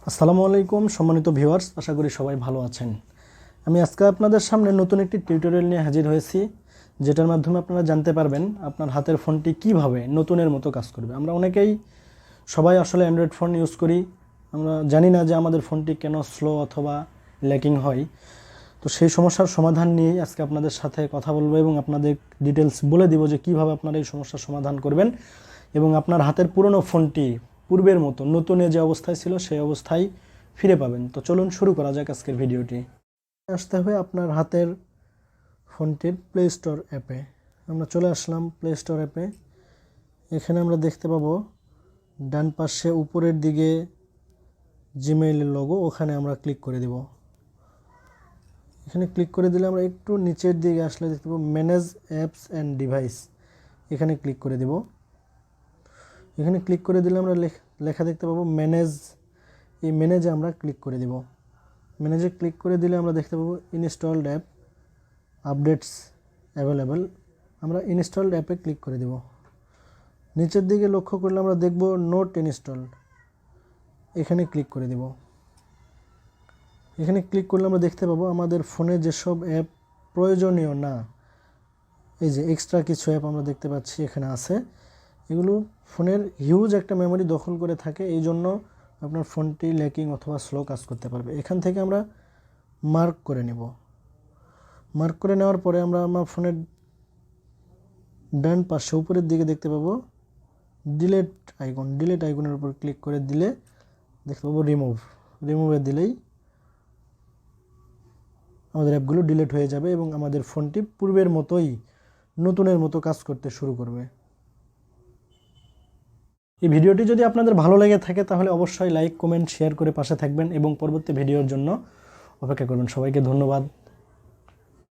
আসসালামু আলাইকুম সম্মানিত ভিউয়ার্স, আশা করি সবাই ভালো আছেন। আমি আজকে আপনাদের সামনে নতুন একটি টিউটোরিয়াল নিয়ে হাজির হয়েছি, যেটার মাধ্যমে আপনারা জানতে পারবেন আপনার হাতের ফোনটি কিভাবে নতুনের মতো কাজ করবে। আমরা অনেকেই সবাই আসলে অ্যান্ড্রয়েড ফোন ইউজ করি, আমরা জানি না যে আমাদের ফোনটি কেন স্লো অথবা ল্যাকিং হয়। তো সেই সমস্যার সমাধান নিয়েই আজকে আপনাদের সাথে কথা বলবো এবং আপনাদের ডিটেলস বলে দিব যে কিভাবে আপনারা এই সমস্যার সমাধান করবেন এবং আপনার হাতের পুরনো ফোনটি পূর্বের মতো নতুনে যে অবস্থায় ছিল সেই অবস্থায় ফিরে পাবেন। তো চলুন শুরু করা যাক আজকের ভিডিওটি। আসতে হবে আপনার হাতের ফোনটির প্লে স্টোর অ্যাপে। আমরা চলে আসলাম প্লে স্টোর অ্যাপে। এখানে আমরা দেখতে পাবো ডান পাশে উপরের দিকে জিমেইলের লোগো, ওখানে আমরা ক্লিক করে দেব। এখানে ক্লিক করে দিলে আমরা একটু নিচের দিকে আসলে দেখতে পাবো ম্যানেজ অ্যাপস অ্যান্ড ডিভাইস, এখানে ক্লিক করে দেব। এখানে ক্লিক করে দিলে আমরা লেখা দেখতে পাবো ম্যানেজ। এই ম্যানেজে আমরা ক্লিক করে দেব। ম্যানেজে ক্লিক করে দিলে আমরা দেখতে পাবো ইনস্টলড অ্যাপ আপডেটস অ্যাভেলেবেল। আমরা ইনস্টলড অ্যাপে ক্লিক করে দেব। নিচের দিকে লক্ষ্য করলে আমরা দেখব নোট ইনস্টলড, এখানে ক্লিক করে দেব। এখানে ক্লিক করলে আমরা দেখতে পাবো আমাদের ফোনে যেসব অ্যাপ প্রয়োজনীয় না, এই যে এক্সট্রা কিছু অ্যাপ আমরা দেখতে পাচ্ছি এখানে আছে, এগুলো ফোনের হিউজ একটা মেমোরি দখল করে থাকে, এই জন্য আপনার ফোনটি ল্যাকিং অথবা স্লো কাজ করতে পারবে। এখান থেকে আমরা মার্ক করে নেব। মার্ক করে নেওয়ার পরে আমরা আমার ফোনের ডান পাশে উপরের দিকে দেখতে পাবো ডিলেট আইকন। ডিলেট আইকনের উপর ক্লিক করে দিলে দেখতে পাবো রিমুভে দিলেই আমাদের অ্যাপগুলো ডিলিট হয়ে যাবে এবং আমাদের ফোনটি পূর্বের মতোই নতুনের মতো কাজ করতে শুরু করবে। এই ভিডিওটি যদি আপনাদের ভালো লেগে থাকে তাহলে অবশ্যই লাইক, কমেন্ট, শেয়ার করে পাশে থাকবেন এবং পরবর্তী ভিডিওর জন্য অপেক্ষা করবেন। সবাইকে ধন্যবাদ।